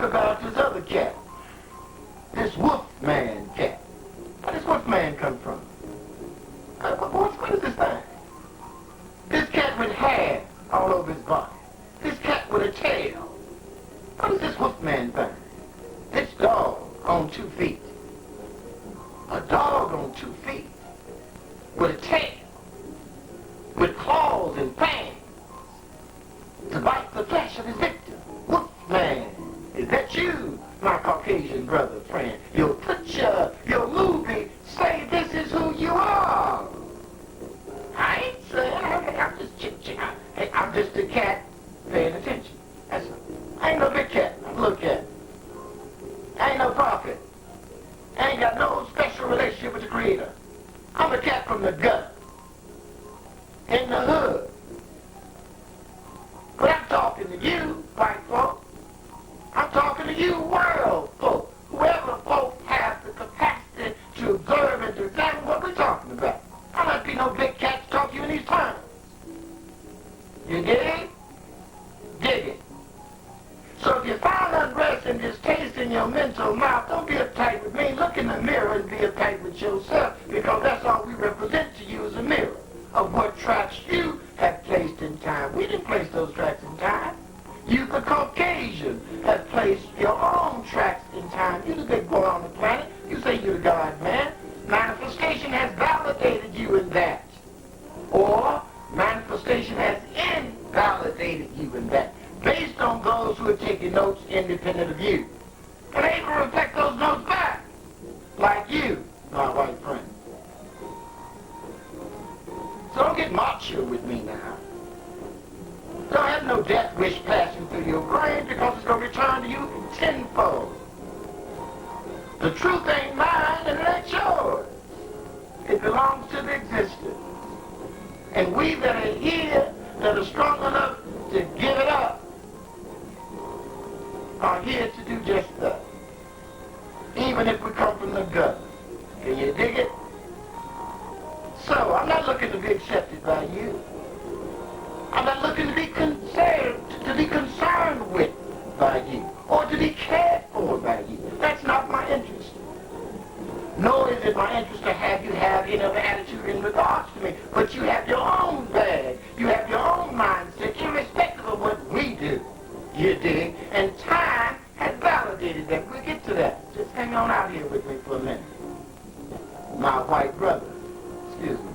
about this other cat. This Wolfman cat. Where does Wolfman come from? What is this thing? This cat with hair all over his body. This cat with a tail. What is this Wolfman thing? This dog on 2 feet. A dog on 2 feet. With a tail. With claws and fangs. To bite the flesh of his victim. Wolfman. Is that you, my Caucasian brother, friend? Your picture, your movie, say this is who you are. I ain't saying, I'm just chit-chat. Hey, I'm just a cat paying attention. That's all. I ain't no big cat. I'm a little cat. I ain't no prophet. I ain't got no special relationship with the Creator. I'm a cat from the gut. In the hood. But I'm talking to you, white folk. I'm talking to you, world folk. Whoever folk have the capacity to observe and to examine what we're talking about. I don't be no big cat to talk to you in these terms. You dig? Dig it. So if you find unrest and distaste in your mental mouth, don't be uptight with me. Look in the mirror and be uptight with yourself, because that's all we represent to you as a mirror of what tracks you have placed in time. We didn't place those tracks in time. You, the Caucasian, have placed your own tracks in time. You're the big boy on the planet. You say you're God, man. Manifestation has validated you in that. Or manifestation has invalidated you in that, based on those who are taking notes independent of you. And they can reflect those notes back, like you, my white friend. So don't get macho with me now. Don't have no death wish passing through your brain, because it's going to return to you tenfold. The truth ain't mine and it ain't yours. It belongs to the existence. And we that are here, that are strong enough to give it up, are here to do just that. Even if we come from the gut. Can you dig it? So, I'm not looking to be accepted by you. I'm not looking to be concerned with by you, or to be cared for by you. That's not my interest. Nor is it my interest to have you have any other attitude in regards to me. But you have your own bag. You have your own mindset, irrespective of what we do. You dig? And time has validated that. We'll get to that. Just hang on out here with me for a minute. My white brother. Excuse me.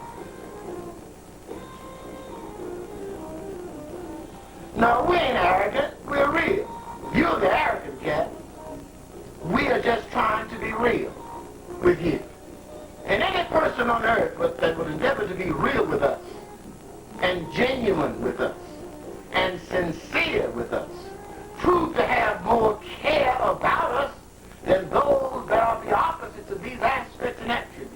No, we ain't arrogant. We're real. You're the arrogant cat. We are just trying to be real with you. And any person on earth that would endeavor to be real with us, and genuine with us, and sincere with us, prove to have more care about us than those that are the opposites of these aspects and attributes.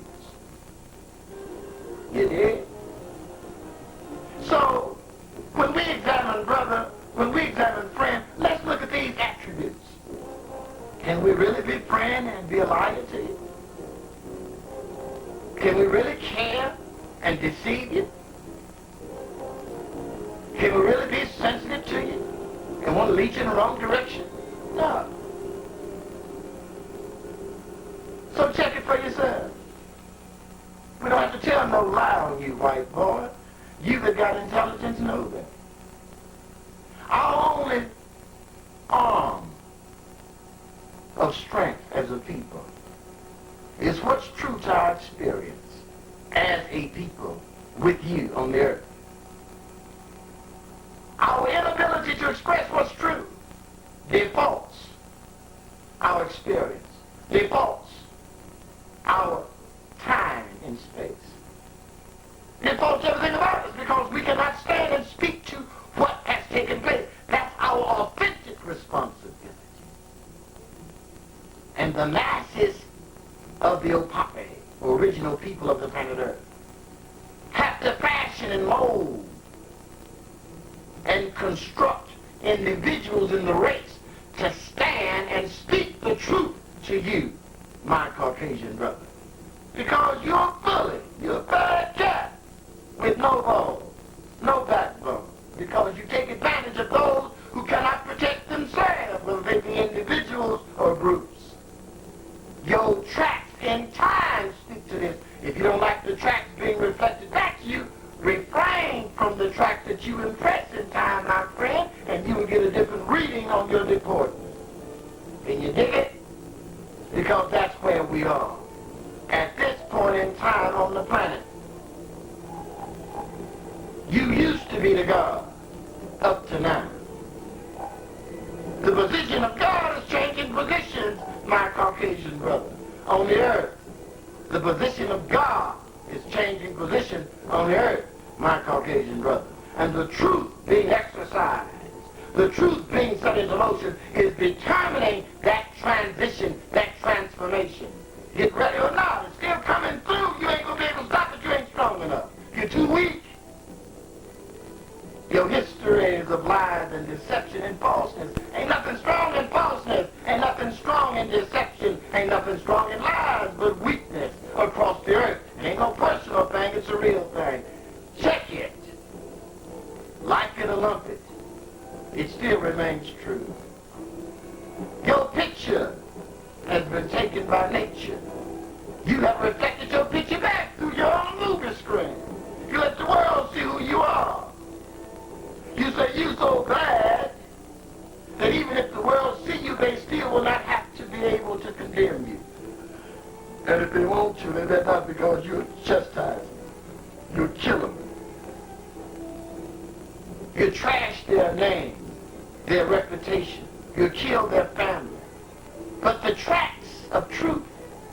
You dig? So, when we examine brother, when we examine friend, let's look at these attributes. Can we really be friend and be a liar to you? Can we really care and deceive you? Can we really be sensitive to you and want to lead you in the wrong direction? No. So check it for yourself. We don't have to tell no lie on you, white boy. You that got intelligence know that. Our only arm of strength as a people is what's true to our experience as a people with you on the earth. Our inability to express what's true defaults our experience, defaults our time and space, defaults everything about us, because we cannot stand and speak to what has taken place. That's our authentic responsibility. And the masses of the Opape, original people of the planet Earth, have to fashion and mold and construct individuals in the race to stand and speak the truth to you, my Caucasian brother. Because you're a bully, you're a bad cat with no balls, no backbone. Because you take advantage of those who cannot protect themselves, whether they it be individuals or groups. Your tracks in time speak to this. If you don't like the tracks being reflected back to you, refrain from the tracks that you impress in time, my friend, and you will get a different reading on your report. Can you dig it? Because that's where we are at this point in time on the planet. You used to be the God up to now. The position of God is changing positions, my Caucasian brother, on the earth. The position of God is changing position on the earth, my Caucasian brother. And the truth being exercised, the truth being set into motion is determining that transition, that transformation. Get ready or not, it's still coming through. You ain't going to be able to stop it. You ain't strong enough. You're too weak. Your history is of lies and deception and falseness. Ain't nothing strong in falseness. Ain't nothing strong in deception. Ain't nothing strong in lies but weakness across the earth. It ain't no personal thing. It's a real thing. Check it. Like it or lump it. It still remains true. Your picture has been taken by nature. You have reflected your picture back through your own movie screen. You let the world see who you are. You say you're so glad that even if the world see you, they still will not have to be able to condemn you. And if they want to, then that's not because you're chastising. You're killing them. You trash their name, their reputation. You kill their family. But the tracks of truth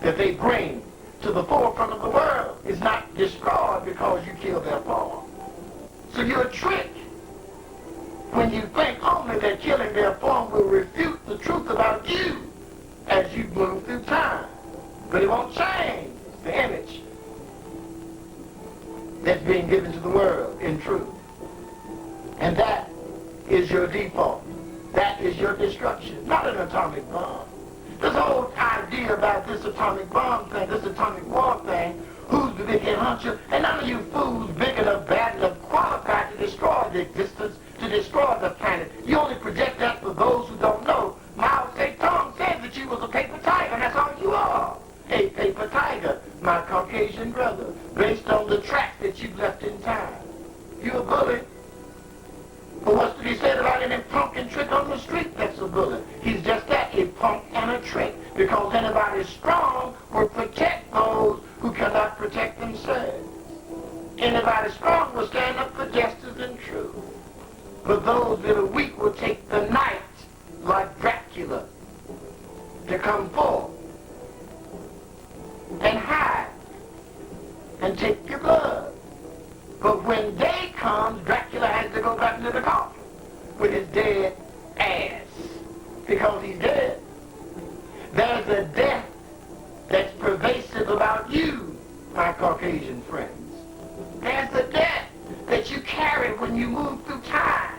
that they bring to the forefront of the world is not destroyed because you kill their form. So you're a trick when you think only that killing their form will refute the truth about you as you move through time. But it won't change the image that's being given to the world in truth. And that is your default. That is your destruction, not an atomic bomb. This whole idea about this atomic bomb thing, this atomic war thing, who's the big head hunter, and none of you fools big enough, bad enough, qualified to destroy the existence, to destroy the planet. You only project that for those who don't know. Mao Zedong said that you was a paper tiger, and that's all you are. A paper tiger, my Caucasian brother, based on the tracks that you've left in time. You're a bully. But what's to be said about any punk and trick on the street? That's a bully. He's just that, a punk and a trick. Because anybody strong will protect those who cannot protect themselves. Anybody strong will stand up for justice and truth. But those that are weak will take the night, like Dracula, to come forth and hide and take your blood. But when day comes, Dracula has to go back into the coffin with his dead ass because he's dead. There's a death that's pervasive about you, my Caucasian friends. There's a death that you carry when you move through time.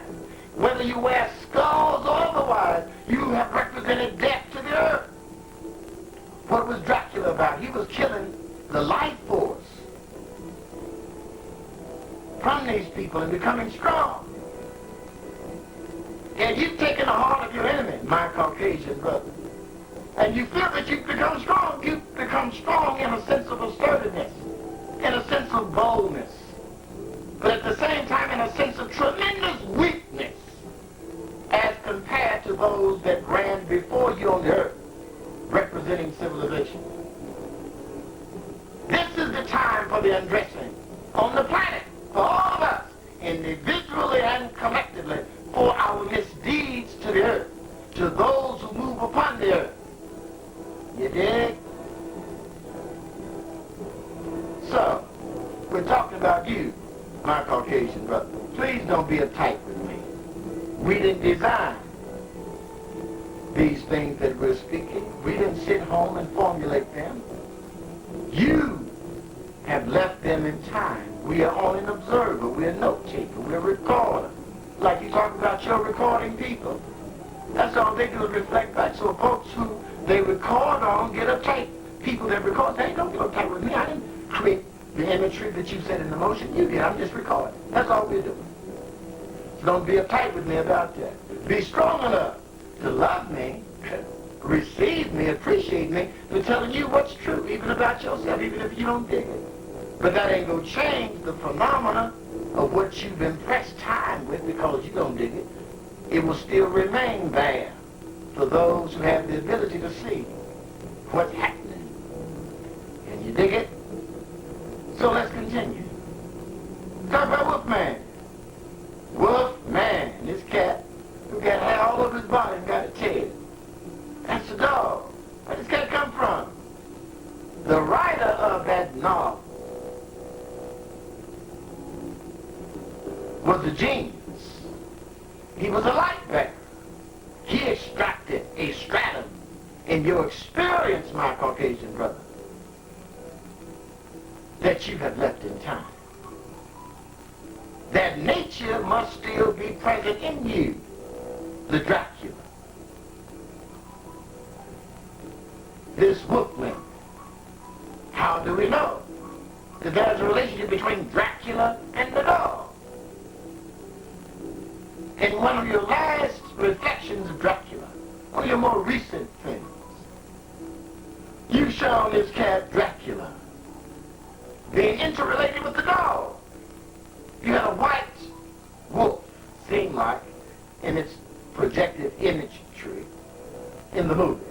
Whether you wear skulls or otherwise, you have represented death to the earth. What was Dracula about? He was killing the life force from these people and becoming strong. And you've taken the heart of your enemy, my Caucasian brother. And you feel that you've become strong. You've become strong in a sense of assertiveness, in a sense of boldness, but at the same time in a sense of tremendous weakness as compared to those that ran before you on the earth, representing civilization. This is the time for the undressing on the planet, for all of us, individually and collectively, for our misdeeds to the earth, to those who move upon the earth. You dig? So, we're talking about you, my Caucasian brother. Please don't be uptight with me. We didn't design these things that we're speaking. We didn't sit home and formulate them. You have left them in time. We are only an observer. We're a note taker. We're a recorder. Like you talk about your recording people. That's all they do is reflect back. So folks who they record on get uptight. People that record, they don't get uptight with me. I didn't create the imagery that you set in motion. You did. I'm just recording. That's all we're doing. So don't be uptight with me about that. Be strong enough to love me, receive me, appreciate me, for telling you what's true, even about yourself, even if you don't dig it. But that ain't going to change the phenomena of what you've impressed time with because you don't dig it. It will still remain there for those who have the ability to see what's happening. Can you dig it? So let's continue. Talk about Wolfman. Wolfman, this cat who got hair all over his body and got a tail. That's a dog. Where does this cat come from? The writer of that novel was a genius. He was a light bearer. He extracted a stratum in your experience, my Caucasian brother, that you have left in time. That nature must still be present in you, the Dracula. This Wolfman. How do we know that there's a relationship between Dracula and the dog? In one of your last reflections of Dracula, one of your more recent things, you've shown this cat Dracula being interrelated with the dog. You had a white wolf, seemed like, in its projected imagery in the movie,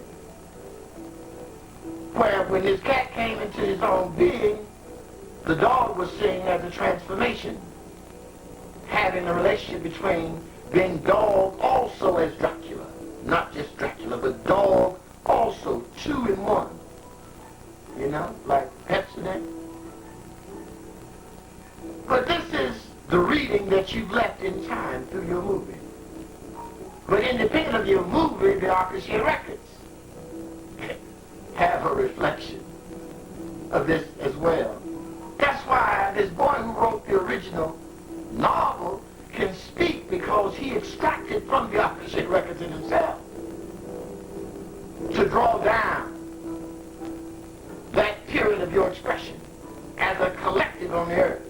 where when this cat came into his own being, the dog was seen as a transformation, having a relationship between being dog also as Dracula, not just Dracula, but dog also, 2 in 1. You know, like Pepsi. But this is the reading that you've left in time through your movie. But independent of your movie, the Akashic records have a reflection of this as well. That's why this boy who wrote the original novel can speak, because he extracted from the Akashic records in himself to draw down that period of your expression as a collective on the earth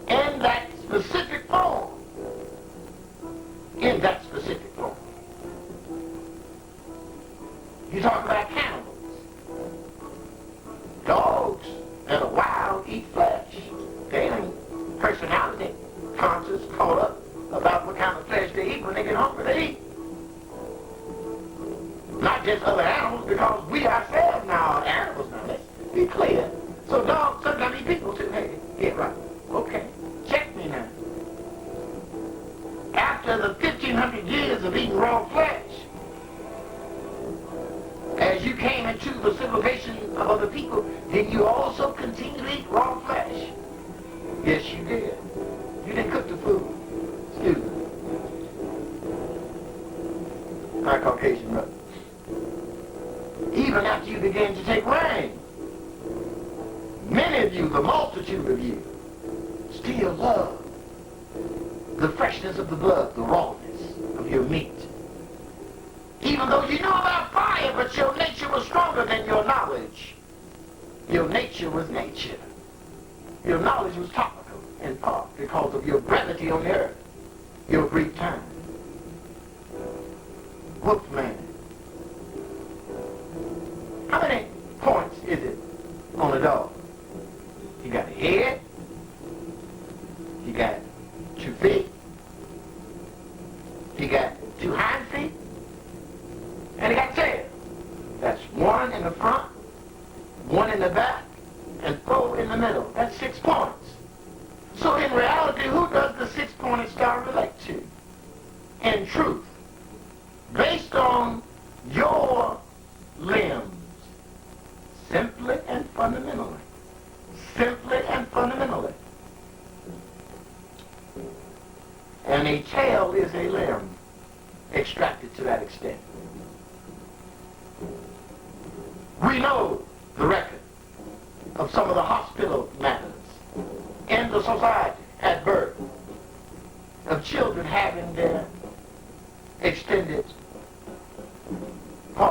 in that specific form. In that specific form. You talk about cannibals. Dogs that are wild eat flesh. They ain't personality conscious, caught up about what kind of flesh they eat. When they get hungry, they eat. Not just other animals, because we ourselves now are animals now. Let's be clear. So dogs sometimes eat people too. Hey, yeah, right. Okay. Check me now. After the 1,500 years of eating raw flesh, as you came into the civilization of other people, did you also continue to eat raw flesh? Yes, you did. You didn't cook the food. Excuse me. My Caucasian brother. Even after you began to take reign, many of you, the multitude of you, still love the freshness of the blood, the rawness of your meat. Even though you knew about fire, but your nature was stronger than your knowledge. Your nature was nature. Your knowledge was topical in part because of your brevity on the earth, your brief time. Wolfman. How many points is it on a dog? You got a head. You got 2 feet. You got 2 hind feet. And he got tail. That's 1 in the front, 1 in the back, and 4 in the middle. That's 6 points. So in reality, who does the 6-pointed star relate to? In truth, based on your limbs, simply and fundamentally. Simply and fundamentally. And a tail is a limb extracted to that extent. We know the record of some of the hospital matters in the society at birth of children having their extended part